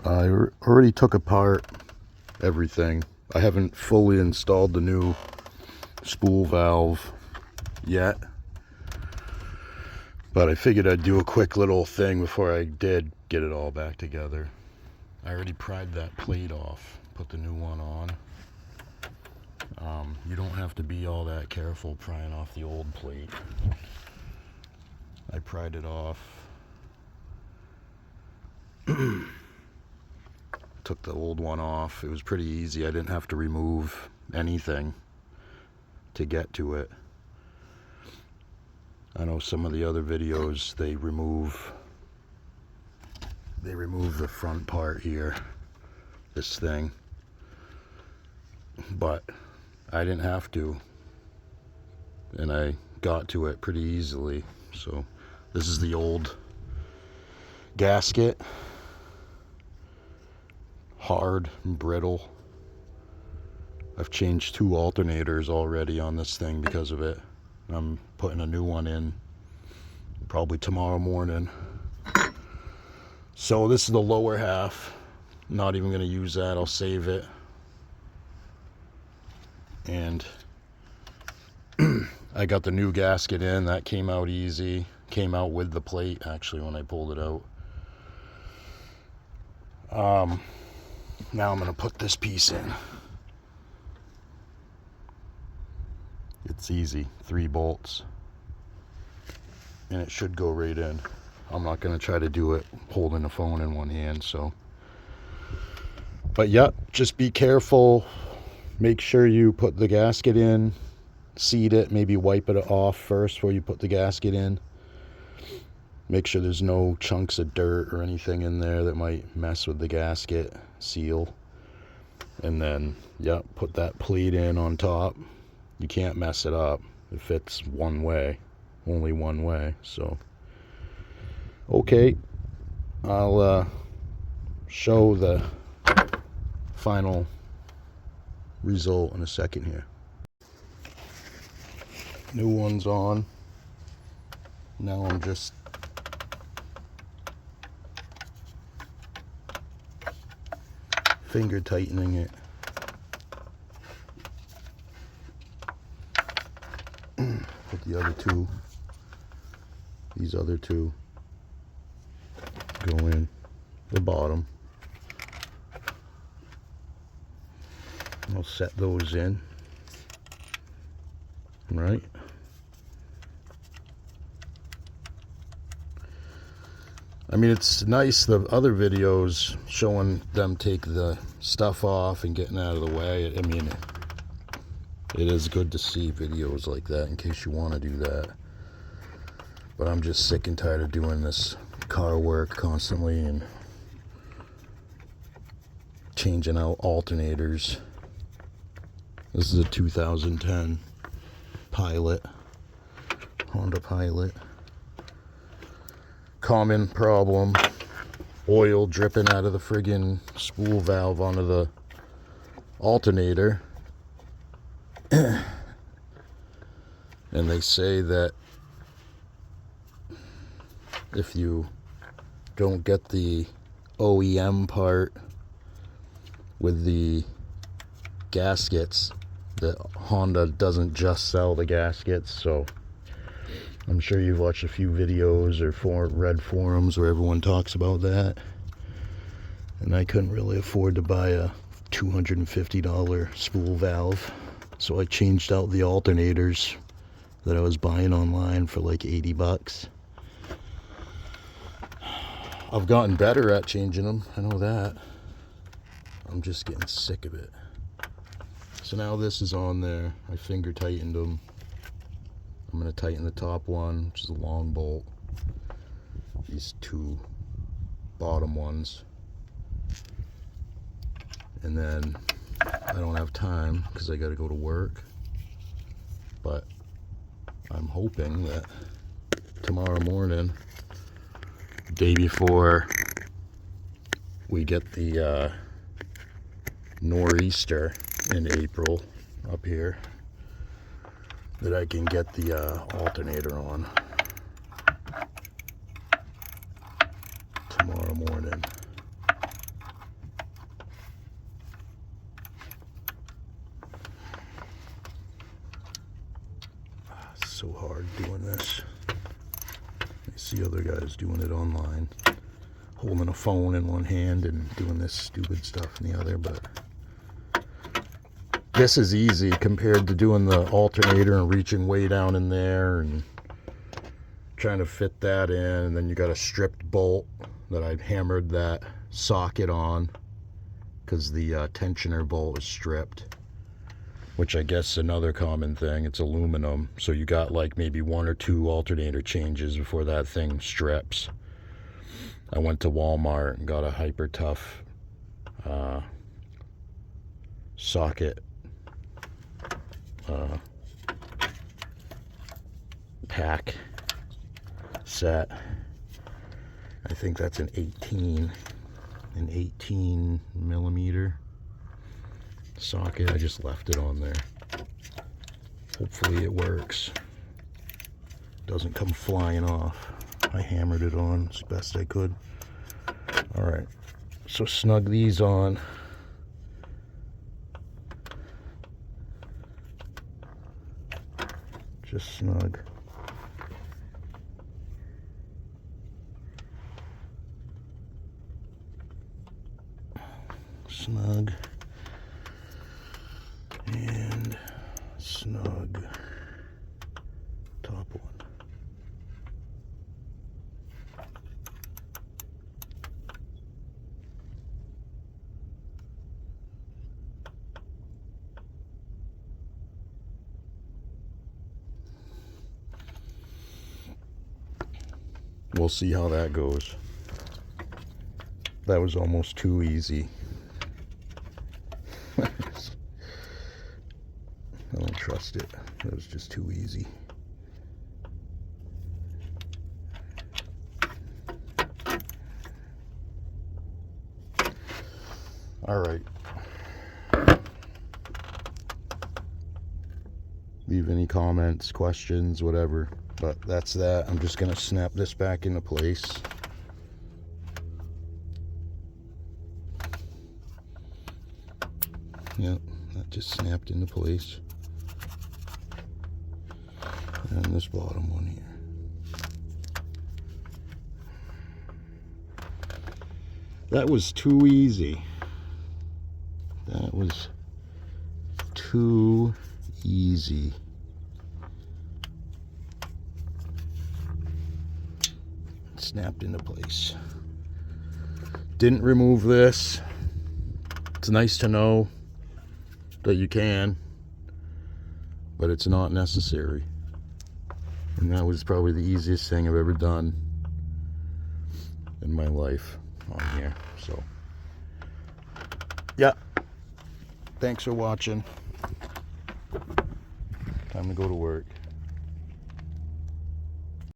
I already took apart everything. I haven't fully installed the new spool valve yet, but I figured I'd do a quick little thing before I did get it all back together. I already pried that plate off, put the new one on. You don't have to be all that careful prying off the old plate. I pried it off. Took the old one off. It was pretty easy. I didn't have to remove anything to get to it. I know some of the other videos they remove the front part here, this thing, but I didn't have to, and I got to it pretty easily. So this is the old gasket, hard and brittle. I've changed 2 alternators already on this thing because of it. I'm putting a new one in probably tomorrow morning. So this is the lower half. Not even going to use that. I'll save it. And I got the new gasket in. That came out easy. Came out with the plate actually when I pulled it out. Now I'm going to put this piece in. It's easy. 3 bolts. And it should go right in. I'm not going to try to do it holding the phone in one hand, so. But yep, just be careful. Make sure you put the gasket in, seat it, maybe wipe it off first before you put the gasket in. Make sure there's no chunks of dirt or anything in there that might mess with the gasket seal. And then, yep, put that plate in on top. You can't mess it up. It fits one way, only one way, so. Okay, I'll show the final result in a second here. New one's on. Now I'm just finger tightening it. Put the other 2, these other 2 go in the bottom. I'll set those in. Right. I mean, it's nice, the other videos showing them take the stuff off and getting out of the way. I mean, it is good to see videos like that in case you want to do that. But I'm just sick and tired of doing this car work constantly and changing out alternators. This is a 2010 Pilot, Honda Pilot. Common problem, oil dripping out of the friggin' spool valve onto the alternator. And they say that if you don't get the OEM part with the gaskets, that Honda doesn't just sell the gaskets. So I'm sure you've watched a few videos or read forums where everyone talks about that. And I couldn't really afford to buy a $250 spool valve, so I changed out the alternators that I was buying online for like 80 bucks. I've gotten better at changing them, I know that. I'm just getting sick of it. So now this is on there. I finger tightened them. I'm going to tighten the top one, which is a long bolt. These 2 bottom ones. And then I don't have time because I got to go to work. But I'm hoping that tomorrow morning, day before we get the nor'easter in April up here, that I can get the alternator on tomorrow morning. see other guys doing it online, holding a phone in one hand and doing this stupid stuff in the other, but this is easy compared to doing the alternator and reaching way down in there and trying to fit that in. And then you got a stripped bolt that I hammered that socket on because the tensioner bolt was stripped, which I guess is another common thing. It's aluminum, so you got like maybe 1 or 2 alternator changes before that thing strips. I went to Walmart and got a hyper tough socket pack set. I think that's an 18 millimeter socket. I just left it on there. Hopefully it works. Doesn't come flying off. I hammered it on as best I could. Alright, so snug these on. Just snug. Snug. And snug. Top one. We'll see how that goes. That was almost too easy. I don't trust it. That was just too easy. All right. Leave any comments, questions, whatever. But that's that. I'm just gonna snap this back into place. Yep, that just snapped into place. And this bottom one here. That was too easy. That was too easy. Snapped into place. Didn't remove this. It's nice to know that you can, but it's not necessary. And that was probably the easiest thing I've ever done in my life on here. So yeah, thanks for watching. Time to go to work.